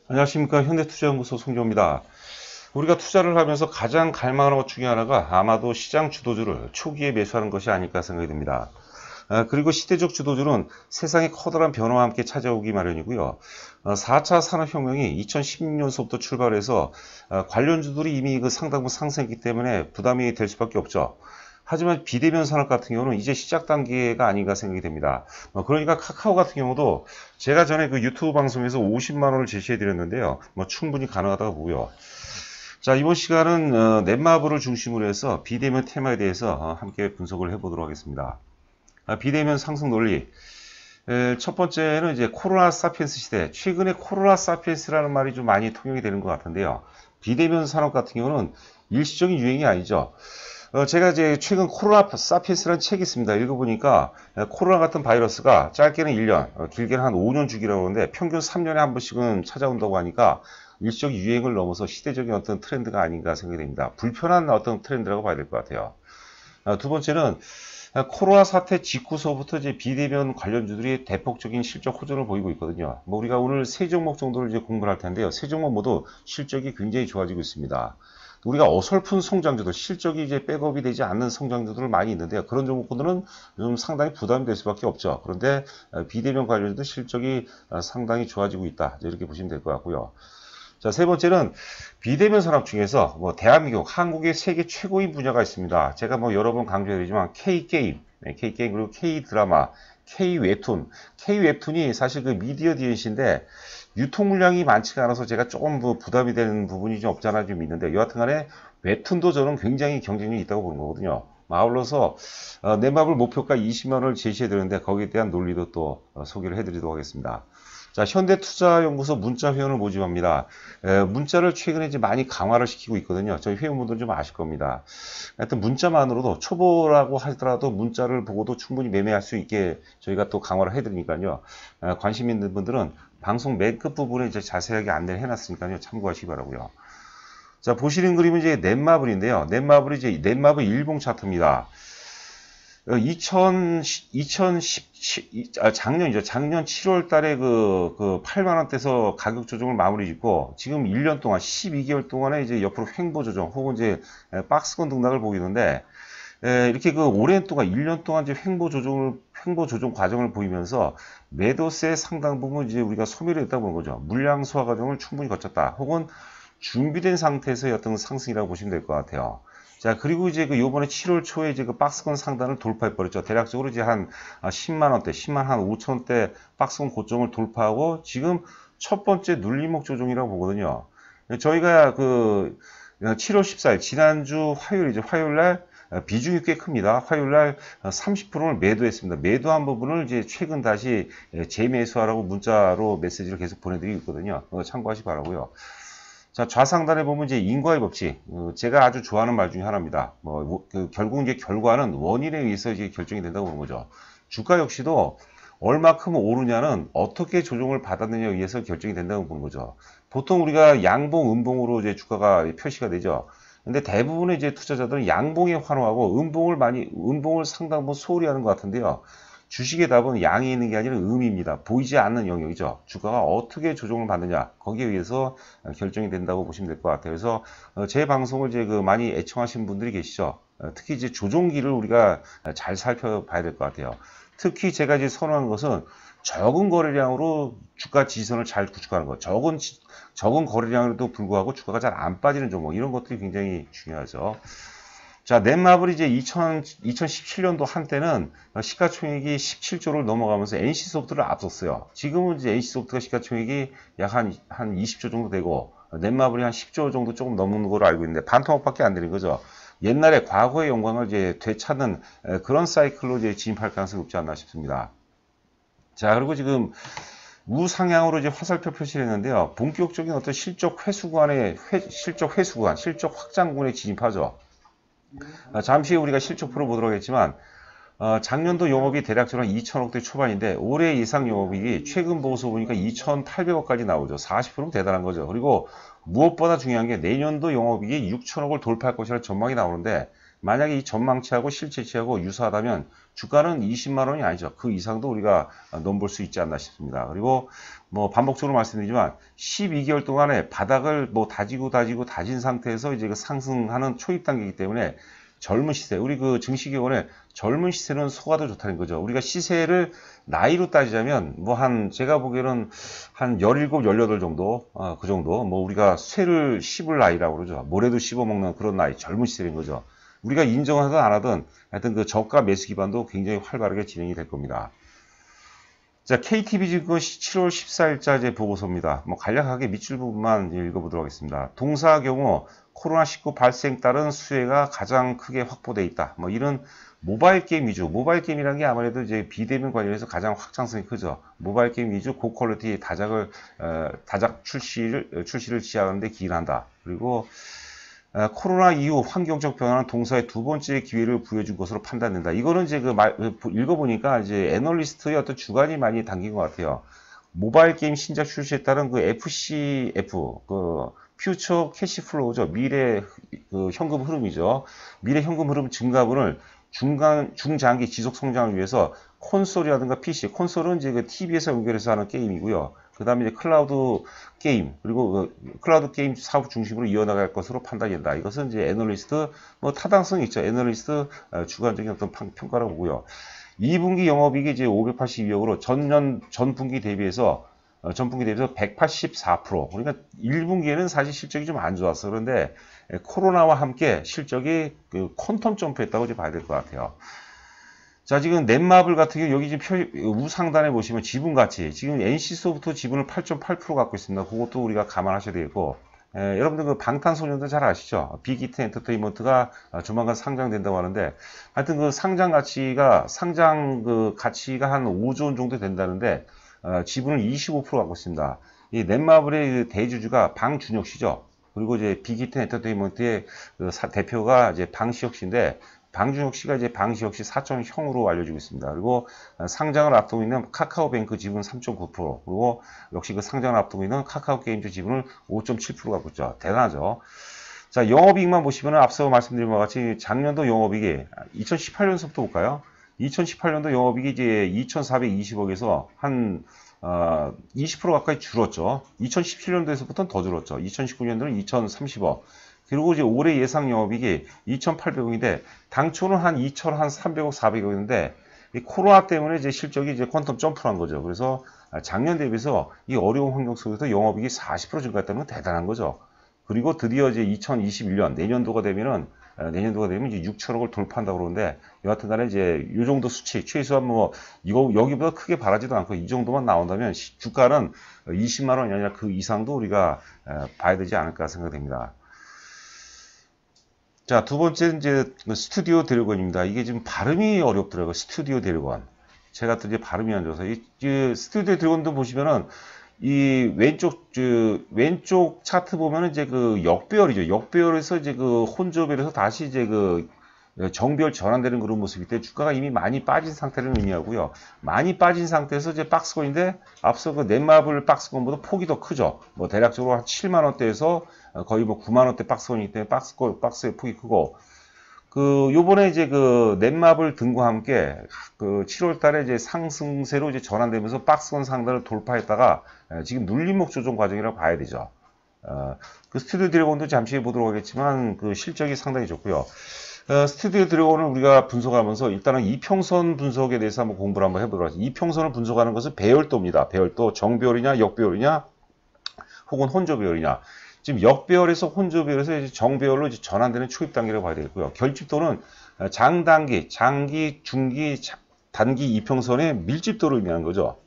안녕하십니까. 현대투자연구소 송정입니다. 우리가 투자를 하면서 가장 갈망하는 것 중에 하나가 아마도 시장 주도주를 초기에 매수하는 것이 아닐까 생각이 듭니다. 그리고 시대적 주도주는 세상의 커다란 변화와 함께 찾아오기 마련이고요. 4차 산업혁명이 2016년서부터 출발해서 관련주들이 이미 그 상당부 상승했기 때문에 부담이 될 수밖에 없죠. 하지만 비대면 산업 같은 경우는 이제 시작 단계가 아닌가 생각이 됩니다. 그러니까 카카오 같은 경우도 제가 전에 그 유튜브 방송에서 50만 원을 제시해 드렸는데요. 충분히 가능하다고 보고요. 자, 이번 시간은 넷마블을 중심으로 해서 비대면 테마에 대해서 함께 분석을 해보도록 하겠습니다. 비대면 상승 논리. 첫 번째는 이제 코로나 사피엔스 시대. 최근에 코로나 사피엔스라는 말이 좀 많이 통용이 되는 것 같은데요. 비대면 산업 같은 경우는 일시적인 유행이 아니죠. 제가 이제 최근 코로나 사피엔스라는 책이 있습니다. 읽어보니까 코로나 같은 바이러스가 짧게는 1년, 길게는 한 5년 주기라고 하는데 평균 3년에 한 번씩은 찾아온다고 하니까 일시적 유행을 넘어서 시대적인 어떤 트렌드가 아닌가 생각이 됩니다. 불편한 어떤 트렌드라고 봐야 될 것 같아요. 두 번째는 코로나 사태 직후서부터 이제 비대면 관련주들이 대폭적인 실적 호전을 보이고 있거든요. 우리가 오늘 세 종목 정도를 이제 공부를 할 텐데요. 세 종목 모두 실적이 굉장히 좋아지고 있습니다. 우리가 어설픈 성장주들, 실적이 이제 백업이 되지 않는 성장주들을 많이 있는데요. 그런 종목들은 좀 상당히 부담이 될 수밖에 없죠. 그런데 비대면 관련주도 실적이 상당히 좋아지고 있다. 이렇게 보시면 될 것 같고요. 자, 세 번째는 비대면 산업 중에서 대한민국, 한국의 세계 최고인 분야가 있습니다. 제가 여러 번 강조해드리지만 K게임, K게임 그리고 K드라마, K웹툰. K웹툰이 사실 그 미디어 DNC인데 유통 물량이 많지가 않아서 제가 조금 부담이 되는 부분이 좀 없잖아 좀 있는데 여하튼 간에 웹툰도 저는 굉장히 경쟁력이 있다고 보는 거거든요. 아울러서 넷마블 목표가 20만 원을 제시해 드렸는데 거기에 대한 논리도 또 소개를 해드리도록 하겠습니다. 자, 현대투자연구소 문자 회원을 모집합니다. 문자를 최근에 이제 많이 강화를 시키고 있거든요. 저희 회원분들은 좀 아실 겁니다. 하여튼 문자만으로도 초보라고 하더라도 문자를 보고도 충분히 매매할 수 있게 저희가 또 강화를 해드리니까요. 관심 있는 분들은 방송 맨 끝부분에 이제 자세하게 안내를 해놨으니까요. 참고하시기 바라고요. 자, 보시는 그림은 이제 넷마블인데요. 넷마블이 이제 넷마블 일봉 차트입니다. 2017, 작년 7월 달에 그 8만원대에서 가격 조정을 마무리 짓고, 지금 1년 동안, 12개월 동안에 이제 옆으로 횡보 조정, 혹은 이제 박스권 등락을 보이는데, 이렇게 그 오랜 동안, 1년 동안 이제 횡보 조정 과정을 보이면서 매도세 상당 부분 이제 우리가 소멸을 했다고 보는 거죠. 물량 소화 과정을 충분히 거쳤다. 혹은 준비된 상태에서의 어떤 상승이라고 보시면 될 것 같아요. 자, 그리고 이제 그 요번에 7월 초에 이제 그 박스권 상단을 돌파해 버렸죠. 대략적으로 이제 한 10만 원대, 10만 한 5천 원대 박스권 고점을 돌파하고 지금 첫 번째 눌림목 조정이라고 보거든요. 저희가 그 7월 14일 지난주 화요일이죠. 화요일 날 비중이 꽤 큽니다. 화요일 날 30%를 매도했습니다. 매도한 부분을 이제 최근 다시 재매수하라고 문자로 메시지를 계속 보내드리고 있거든요. 참고하시기 바라고요. 자, 좌상단에 보면 이제 인과의 법칙, 제가 아주 좋아하는 말 중에 하나입니다. 결국 이제 결과는 원인에 의해서 이제 결정이 된다고 보는 거죠. 주가 역시도 얼마큼 오르냐는 어떻게 조정을 받았느냐에 의해서 결정이 된다고 보는 거죠. 보통 우리가 양봉, 음봉으로 이제 주가가 표시가 되죠. 근데 대부분의 이제 투자자들은 양봉에 환호하고 음봉을 상당 부분 소홀히 하는 것 같은데요. 주식의 답은 양이 있는 게 아니라 음입니다. 보이지 않는 영역이죠. 주가가 어떻게 조정을 받느냐 거기에 의해서 결정이 된다고 보시면 될 것 같아요. 그래서 제 방송을 이제 그 많이 애청하시는 분들이 계시죠. 특히 이제 조종기를 우리가 잘 살펴봐야 될 것 같아요. 특히 제가 이제 선호하는 것은 적은 거래량으로 주가 지지선을 잘 구축하는 것. 적은 거래량에도 불구하고 주가가 잘 안 빠지는 종목. 이런 것들이 굉장히 중요하죠. 자, 넷마블이 이제 2017년도 한때는 시가총액이 17조를 넘어가면서 NC소프트를 앞섰어요. 지금은 이제 NC소프트가 시가총액이 약 한 20조 정도 되고, 넷마블이 한 10조 정도 조금 넘는 걸로 알고 있는데, 반토막밖에 안 되는 거죠. 옛날에 과거의 영광을 이제 되찾는 그런 사이클로 이제 진입할 가능성이 높지 않나 싶습니다. 자, 그리고 지금 우상향으로 이제 화살표 표시를 했는데요. 본격적인 어떤 실적 확장군에 진입하죠. 잠시 후에 우리가 실적 풀어보도록 하겠지만 작년도 영업이 대략적으로 2천억대 초반인데 올해 예상 영업이익이 최근 보고서 보니까 2,800억까지 나오죠. 40%면 대단한 거죠. 그리고 무엇보다 중요한 게 내년도 영업이익이 6천억을 돌파할 것이라는 전망이 나오는데 만약에 이 전망치하고 실제치하고 유사하다면 주가는 20만 원이 아니죠. 그 이상도 우리가 넘볼 수 있지 않나 싶습니다. 그리고 뭐 반복적으로 말씀드리지만 12개월 동안에 바닥을 뭐 다진 상태에서 이제 그 상승하는 초입 단계이기 때문에 젊은 시세, 우리 그 증시기원의 젊은 시세는 소가도 좋다는 거죠. 우리가 시세를 나이로 따지자면 뭐 제가 보기에는 한 17, 18 정도, 그 정도, 뭐 우리가 쇠를 씹을 나이라고 그러죠. 모래도 씹어먹는 그런 나이, 젊은 시세인 거죠. 우리가 인정하든 안 하든 하여튼 그 저가 매수 기반도 굉장히 활발하게 진행이 될 겁니다. 자, KTB증권 7월 14일자 제 보고서입니다. 뭐 간략하게 밑줄 부분만 읽어보도록 하겠습니다. 동사 경우 코로나19 발생 따른 수혜가 가장 크게 확보되어 있다. 뭐 이런 모바일 게임 위주, 모바일 게임이라는 게 아무래도 이제 비대면 관련해서 가장 확장성이 크죠. 모바일 게임 위주 고퀄리티 다작 출시를 지향하는 데 기인한다. 그리고 코로나 이후 환경적 변화는 동사의 두 번째 기회를 부여준 것으로 판단된다. 이거는 이제 읽어보니까 이제 애널리스트의 어떤 주관이 많이 담긴 것 같아요. 모바일 게임 신작 출시에 따른 그 FCF, 퓨처 캐시 플로우죠. 미래 현금 흐름이죠. 미래 현금 흐름 증가분을 중장기 지속 성장을 위해서 콘솔이라든가 PC, 콘솔은 이제 그 TV에서 연결해서 하는 게임이고요. 그 다음에 이제 클라우드 게임, 그리고 클라우드 게임 사업 중심으로 이어나갈 것으로 판단이 된다. 이것은 이제 애널리스트, 뭐 타당성이 있죠. 애널리스트 주관적인 어떤 평가라고 보고요. 2분기 영업이익이 이제 582억으로 전분기 대비해서 184%. 그러니까 1분기에는 사실 실적이 좀 안 좋았어. 그런데 코로나와 함께 실적이 퀀텀 점프했다고 이제 봐야 될 것 같아요. 자, 지금 넷마블 같은 경우 여기 지금 우상단에 보시면 지분 가치, 지금 NC소프트 지분을 8.8% 갖고 있습니다. 그것도 우리가 감안하셔야 되겠고, 여러분들 그 방탄소년단 잘 아시죠? 빅히트 엔터테인먼트가 조만간 상장된다고 하는데, 하여튼 그 상장 가치가 한 5조 원 정도 된다는데, 지분을 25% 갖고 있습니다. 이 넷마블의 대주주가 방준혁 씨죠. 그리고 이제 빅히트 엔터테인먼트의 대표가 이제 방시혁 씨인데, 방준혁 씨가 이제 방시혁 씨 사촌 형으로 알려지고 있습니다. 그리고 상장을 앞두고 있는 카카오뱅크 지분 3.9%, 그리고 역시 그 상장을 앞두고 있는 카카오게임즈 지분을 5.7% 갖고 있죠. 대단하죠. 자, 영업이익만 보시면 앞서 말씀드린 것 같이 작년도 영업이익이 2018년서부터 볼까요? 2018년도 영업이익이 이제 2,420억에서 한 20% 가까이 줄었죠. 2017년도에서부터는 더 줄었죠. 2019년도는 2,030억. 그리고 이제 올해 예상 영업이익이 2,800억인데 당초는 한 2,300억, 400억인데 이 코로나 때문에 이제 실적이 이제 퀀텀 점프를 한 거죠. 그래서 작년 대비해서 이 어려운 환경 속에서 영업이익이 40% 증가했다는 건 대단한 거죠. 그리고 드디어 이제 2021년 내년도가 되면 이제 6천억을 돌파한다고 그러는데 여하튼 간에 이제 이 정도 수치 최소한 뭐 이거 여기보다 크게 바라지도 않고 이 정도만 나온다면 주가는 20만 원이 아니라 그 이상도 우리가 봐야 되지 않을까 생각됩니다. 자, 두 번째는 이제 스튜디오 드래곤입니다. 이게 지금 발음이 어렵더라고요. 스튜디오 드래곤. 제가 또 이제 발음이 안 좋아서 이 스튜디오 드래곤도 보시면은 이 왼쪽 차트 보면은 이제 그 역배열이죠. 역배열에서 이제 그 혼조배열에서 다시 이제 그 정배열 전환되는 그런 모습일 때 주가가 이미 많이 빠진 상태를 의미하고요. 많이 빠진 상태에서 이제 박스권인데 앞서 그 넷마블 박스권보다 폭이 더 크죠. 뭐 대략적으로 한 7만 원대에서 거의 뭐 9만 원대 박스권이기 때문에 박스의 폭이 크고 요번에 이제 그 넷마블 등과 함께 그 7월 달에 이제 상승세로 이제 전환되면서 박스권 상단을 돌파했다가 지금 눌림목 조정 과정이라고 봐야 되죠. 그 스튜디오 드래곤도 잠시 보도록 하겠지만 그 실적이 상당히 좋고요. 스튜디오 드래곤을 우리가 분석하면서 일단은 이평선 분석에 대해서 한번 공부를 한번 해보도록 하겠습니다. 이평선을 분석하는 것은 배열도입니다. 배열도, 정배열이냐, 역배열이냐, 혹은 혼조배열이냐. 지금 역배열에서 혼조배열에서 이제 정배열로 이제 전환되는 초입 단계라고 봐야 되겠고요. 결집도는 장단기, 장기, 중기, 단기 이평선의 밀집도를 의미하는 거죠.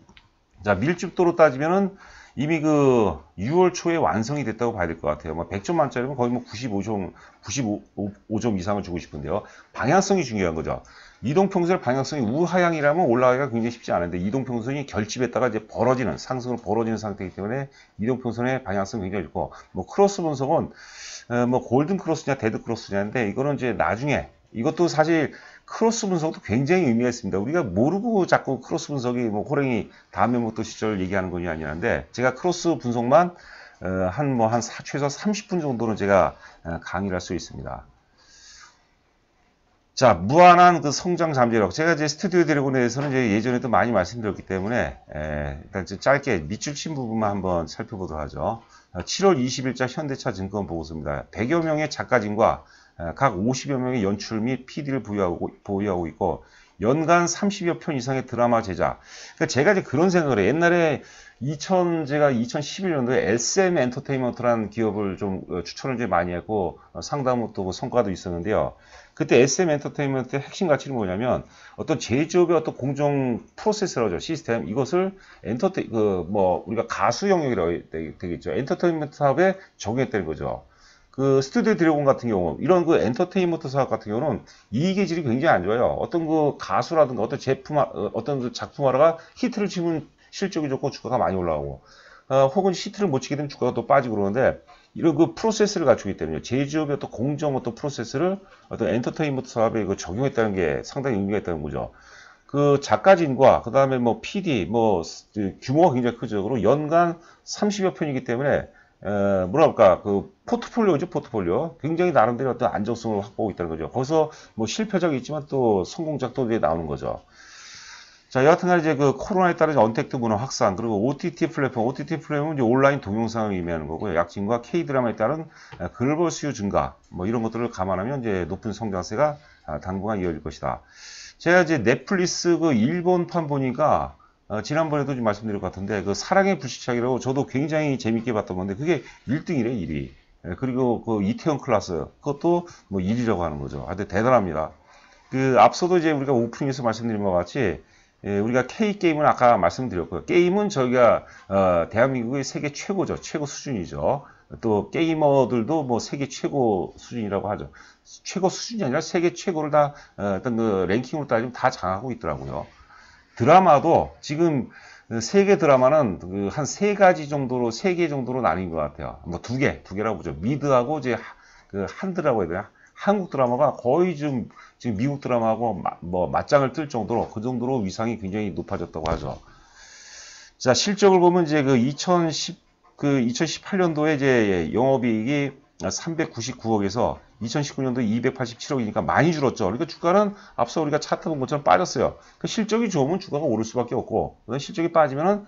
자, 밀집도로 따지면은 이미 그 6월 초에 완성이 됐다고 봐야 될 것 같아요. 뭐 100점 만점이면 거의 뭐 95점 이상을 주고 싶은데요. 방향성이 중요한 거죠. 이동평선의 방향성이 우하향이라면 올라가기가 굉장히 쉽지 않은데 이동평선이 결집했다가 이제 상승으로 벌어지는 상태이기 때문에 이동평선의 방향성이 굉장히 좋고 뭐 크로스 분석은 뭐 골든 크로스냐 데드 크로스냐인데 이거는 이제 나중에 이것도 사실 크로스 분석도 굉장히 의미가 있습니다. 우리가 모르고 자꾸 크로스 분석이 뭐 호랭이 다음에 뭐 또 시절 얘기하는 건이 아니라는데 제가 크로스 분석만 최소 30분 정도는 제가 강의를 할 수 있습니다. 자, 무한한 그 성장 잠재력. 제가 이제 스튜디오 드래곤에 대해서는 이제 예전에도 많이 말씀드렸기 때문에, 일단 짧게 밑줄 친 부분만 한번 살펴보도록 하죠. 7월 20일자 현대차 증권 보고서입니다. 100여 명의 작가진과 각 50여 명의 연출 및 PD를 보유하고 있고, 연간 30여 편 이상의 드라마 제작. 그러니까 제가 이제 그런 생각을 해요. 옛날에 제가 2011년도에 SM 엔터테인먼트라는 기업을 좀 추천을 이제 많이 했고, 상당히 또 성과도 있었는데요. 그때 SM 엔터테인먼트의 핵심 가치는 뭐냐면, 어떤 제조업의 어떤 공정 프로세스라고 하죠. 시스템. 이것을 우리가 가수 영역이라고 되겠죠. 엔터테인먼트 사업에 적용했다는 거죠. 그 스튜디오 드래곤 같은 경우, 이런 그 엔터테인먼트 사업 같은 경우는 이익의 질이 굉장히 안 좋아요. 어떤 그 가수라든가 어떤 어떤 그 작품 하나가 히트를 치면 실적이 좋고 주가가 많이 올라가고, 혹은 히트를 못 치게 되면 주가가 또 빠지고 그러는데, 이런 그 프로세스를 갖추기 때문에 제조업의 어떤 공정 어떤 프로세스를 어떤 엔터테인먼트 사업에 적용했다는 게 상당히 의미가 있다는 거죠. 그 작가진과 그 다음에 뭐 PD 규모가 굉장히 크죠. 그리고 연간 30여 편이기 때문에 뭐랄까 그 포트폴리오죠. 포트폴리오 굉장히 나름대로 어떤 안정성을 확보하고 있다는 거죠. 거기서 뭐 실패작이 있지만 또 성공작도 이제 나오는 거죠. 자, 여하튼간 이제 그 코로나에 따른 언택트 문화 확산, 그리고 OTT 플랫폼은 이제 온라인 동영상을 의미하는 거고요. 약진과 K-드라마에 따른 글로벌 수요 증가, 뭐 이런 것들을 감안하면 이제 높은 성장세가 당분간 이어질 것이다. 제가 이제 넷플릭스 그 일본판 보니까 지난번에도 좀 말씀드린 것 같은데 그 사랑의 불시착이라고 저도 굉장히 재밌게 봤던 건데 그게 1등이래 1위. 그리고 그 이태원 클라스 그것도 뭐 1위라고 하는 거죠. 하여튼 대단합니다. 그 앞서도 이제 우리가 오프닝에서 말씀드린 것 같이 우리가 K게임은 아까 말씀드렸고요. 게임은 저희가 대한민국의 세계 최고죠. 최고 수준이죠. 또 게이머들도 뭐 세계 최고 수준이라고 하죠. 최고 수준이 아니라 세계 최고를 다 어떤 그 랭킹으로 따지면 다 장악하고 있더라고요. 드라마도 지금 세계 드라마는 그 한 세 가지 정도로 세 개 정도로 나뉜 것 같아요. 뭐 두 개라고 보죠. 미드하고 이제 그 한드라고 해야 되나? 한국 드라마가 거의 지금 미국 드라마하고 맞짱을 뜰 정도로 그 정도로 위상이 굉장히 높아졌다고 하죠. 자, 실적을 보면 이제 그 2018년도에 이제 영업이익이 399억에서 2019년도 287억이니까 많이 줄었죠. 그러니까 주가는 앞서 우리가 차트 본 것처럼 빠졌어요. 그 실적이 좋으면 주가가 오를 수밖에 없고, 실적이 빠지면은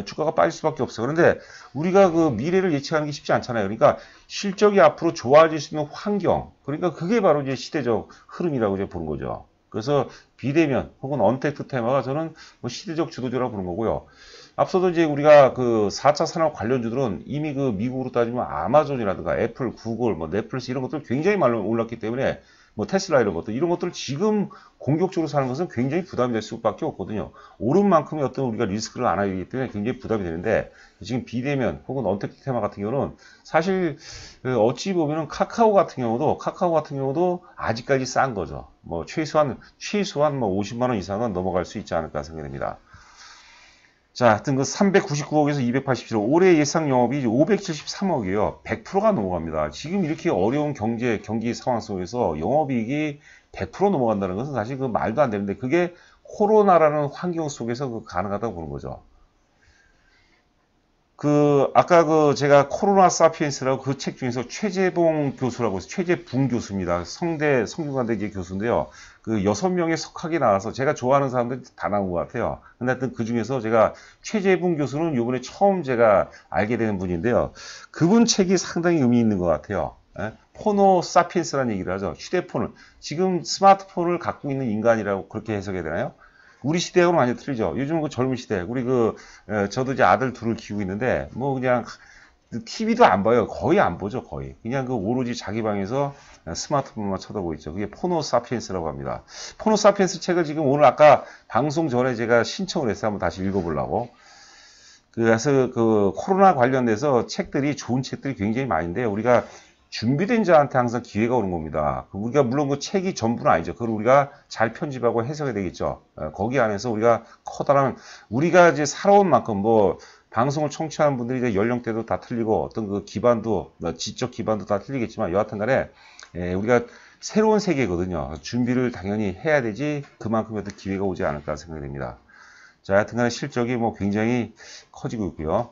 주가가 빠질 수밖에 없어요. 그런데 우리가 그 미래를 예측하는 게 쉽지 않잖아요. 그러니까 실적이 앞으로 좋아질 수 있는 환경, 그러니까 그게 바로 이제 시대적 흐름이라고 이제 보는 거죠. 그래서 비대면 혹은 언택트 테마가 저는 뭐 시대적 주도주라고 보는 거고요. 앞서도 이제 우리가 그 4차 산업 관련주들은 이미 그 미국으로 따지면 아마존이라든가 애플, 구글, 뭐 넷플릭스 이런 것들 굉장히 많이 올랐기 때문에 뭐 테슬라 이런 것들 지금 공격적으로 사는 것은 굉장히 부담이 될 수밖에 없거든요. 오른 만큼의 어떤 우리가 리스크를 안 하기 때문에 굉장히 부담이 되는데 지금 비대면 혹은 언택트 테마 같은 경우는 사실 어찌 보면은 카카오 같은 경우도 아직까지 싼 거죠. 뭐 최소한 뭐 50만 원 이상은 넘어갈 수 있지 않을까 생각됩니다. 자, 하여튼 그 399억에서 287억, 올해 예상 영업이 573억이에요. 100%가 넘어갑니다. 지금 이렇게 어려운 경기 상황 속에서 영업이익이 100% 넘어간다는 것은 사실 그 말도 안 되는데 그게 코로나라는 환경 속에서 그 가능하다고 보는 거죠. 아까 제가 코로나 사피엔스라고 그 책 중에서 최재봉 교수라고 해서 최재붕 교수입니다. 성균관대 교수인데요. 그 6명의 석학이 나와서 제가 좋아하는 사람들이 다 나온 것 같아요. 근데 하여튼 그 중에서 제가 최재붕 교수는 요번에 처음 제가 알게 되는 분인데요. 그분 책이 상당히 의미 있는 것 같아요. 포노 사피엔스라는 얘기를 하죠. 휴대폰을, 지금 스마트폰을 갖고 있는 인간이라고 그렇게 해석해야 되나요? 우리 시대하고는 완전히 틀리죠. 요즘 그 젊은 시대, 저도 이제 아들 둘을 키우고 있는데, 뭐 그냥, TV도 안 봐요. 거의 안 보죠, 거의. 그냥 오로지 자기 방에서 스마트폰만 쳐다보고 있죠. 그게 포노 사피엔스라고 합니다. 포노 사피엔스 책을 지금 오늘 아까 방송 전에 제가 신청을 했어요. 한번 다시 읽어보려고. 그래서 코로나 관련돼서 좋은 책들이 굉장히 많은데, 우리가 준비된 자한테 항상 기회가 오는 겁니다. 우리가 물론 그 책이 전부는 아니죠. 그걸 우리가 잘 편집하고 해석해야 되겠죠. 거기 안에서 우리가 커다란 우리가 이제 살아온 만큼 방송을 청취하는 분들이 이제 연령대도 다 틀리고 어떤 그 기반도 지적 기반도 다 틀리겠지만 여하튼간에 우리가 새로운 세계거든요. 준비를 당연히 해야 되지 그만큼의 어떤 기회가 오지 않을까 생각됩니다. 자, 하여튼간에 실적이 굉장히 커지고 있고요.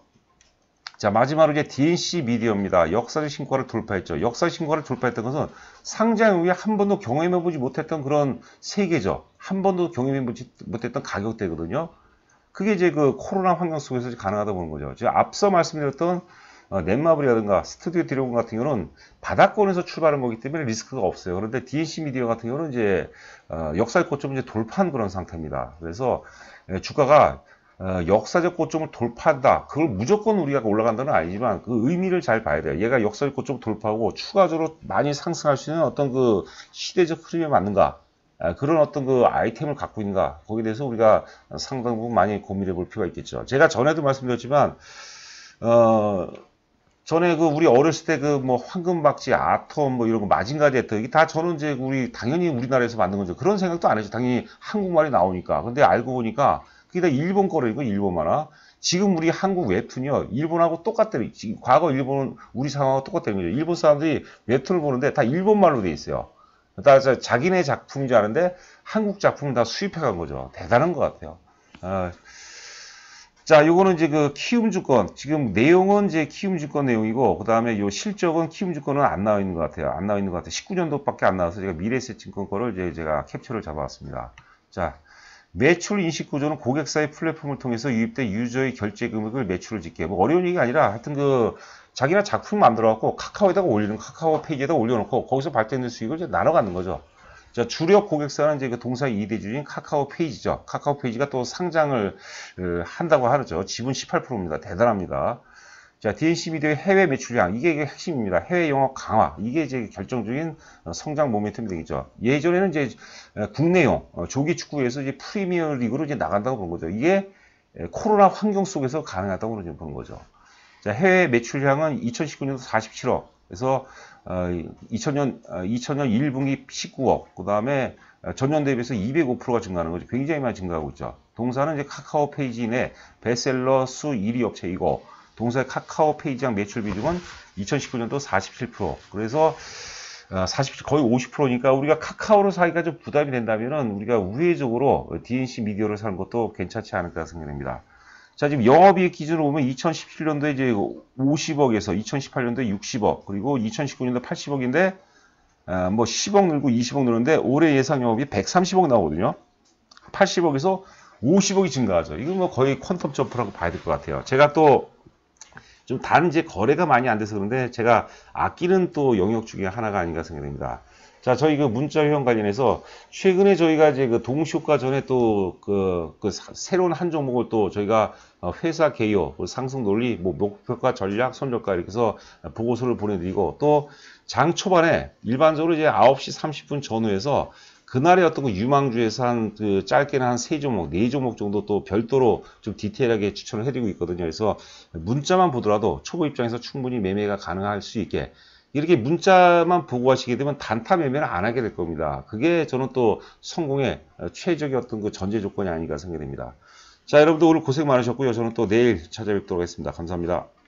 자, 마지막으로 이제 DNC 미디어입니다. 역사적 신고가를 돌파했죠. 역사적 신고가를 돌파했던 것은 상장 이후에 한 번도 경험해보지 못했던 그런 세계죠. 한 번도 경험해보지 못했던 가격대거든요. 그게 이제 그 코로나 환경 속에서 가능하다 보는 거죠. 제가 앞서 말씀드렸던 넷마블이라든가 스튜디오 드래곤 같은 경우는 바닥권에서 출발한 거기 때문에 리스크가 없어요. 그런데 DNC 미디어 같은 경우는 이제 역사적 고점을 이제 돌파한 그런 상태입니다. 그래서 주가가 역사적 고점을 돌파한다. 그걸 무조건 우리가 올라간다는 아니지만 그 의미를 잘 봐야 돼요. 얘가 역사적 고점을 돌파하고 추가적으로 많이 상승할 수 있는 어떤 그 시대적 흐름에 맞는가. 그런 어떤 그 아이템을 갖고 있는가. 거기에 대해서 우리가 상당 부분 많이 고민해 볼 필요가 있겠죠. 제가 전에도 말씀드렸지만, 전에 그 우리 어렸을 때 그 뭐 황금박쥐, 아톰 뭐 이런 거 마징가 제트 이게 다 저는 이제 당연히 우리나라에서 만든 거죠. 그런 생각도 안 했죠. 당연히 한국말이 나오니까. 근데 알고 보니까 그게 다 일본 거래고 일본 만화. 지금 우리 한국 웹툰이요. 일본하고 똑같대요. 과거 일본은 우리 상황하고 똑같다는 거죠. 일본 사람들이 웹툰을 보는데 다 일본말로 돼 있어요. 다 자기네 작품인 줄 아는데 한국 작품을 다 수입해 간 거죠. 대단한 것 같아요. 자, 요거는 이제 그 키움증권. 지금 내용은 이제 키움증권 내용이고, 그 다음에 요 실적은 키움증권은 안 나와 있는 것 같아요. 안 나와 있는 것 같아요. 19년도밖에 안 나와서 제가 미래에셋증권 거를 이제 제가 캡처를 잡아왔습니다. 자, 매출 인식 구조는 고객사의 플랫폼을 통해서 유입된 유저의 결제 금액을 매출을 짓게. 뭐 어려운 얘기가 아니라 하여튼 그 자기나 작품 만들어갖고 카카오에다가 올리는, 카카오 페이지에다 올려놓고 거기서 발생된 수익을 이제 나눠 갖는 거죠. 자, 주력 고객사는 이제 그 동사 2대주인 카카오 페이지죠. 카카오 페이지가 또 상장을 한다고 하죠. 지분 18%입니다. 대단합니다. 자, DNC 미디어의 해외 매출량. 이게 핵심입니다. 해외 영업 강화. 이게 이제 결정적인 성장 모멘텀이 되겠죠. 예전에는 이제 국내용, 조기 축구에서 이제 프리미어 리그로 이제 나간다고 보는 거죠. 이게 코로나 환경 속에서 가능하다고 보는 거죠. 자, 해외 매출량은 2019년도 47억. 그래서 2000년 1분기 19억, 그 다음에 전년 대비해서 205%가 증가하는 거죠. 굉장히 많이 증가하고 있죠. 동사는 이제 카카오 페이지 내 베스트셀러 수 1위 업체이고, 동사의 카카오 페이지장 매출 비중은 2019년도 47%. 그래서 47, 거의 50%니까 우리가 카카오를 사기가 좀 부담이 된다면은 우리가 우회적으로 DNC 미디어를 사는 것도 괜찮지 않을까 생각됩니다. 자, 지금 영업이익 기준으로 보면 2017년도에 이제 50억에서 2018년도에 60억, 그리고 2019년도 80억인데, 뭐 10억 늘고 20억 늘었는데, 올해 예상 영업이 130억 나오거든요. 80억에서 50억이 증가하죠. 이건 뭐 거의 퀀텀 점프라고 봐야 될 것 같아요. 제가 또, 좀 다른 이제 거래가 많이 안 돼서 그런데, 제가 아끼는 또 영역 중에 하나가 아닌가 생각됩니다. 자, 저희 그 문자 유형 관련해서 최근에 저희가 이제 그 동시효과 전에 또 새로운 한 종목을 또 저희가 회사 개요, 상승 논리, 뭐 목표가 전략, 손절가 이렇게 해서 보고서를 보내드리고 또 장 초반에 일반적으로 이제 9시 30분 전후에서 그날의 어떤 그 유망주에서 한 그 짧게는 한 3종목, 4종목 정도 또 별도로 좀 디테일하게 추천을 해드리고 있거든요. 그래서 문자만 보더라도 초보 입장에서 충분히 매매가 가능할 수 있게 이렇게 문자만 보고 하시게 되면 단타 매매를 안 하게 될 겁니다. 그게 저는 또 성공의 최적의 어떤 그 전제 조건이 아닌가 생각됩니다. 자, 여러분들 오늘 고생 많으셨고요. 저는 또 내일 찾아뵙도록 하겠습니다. 감사합니다.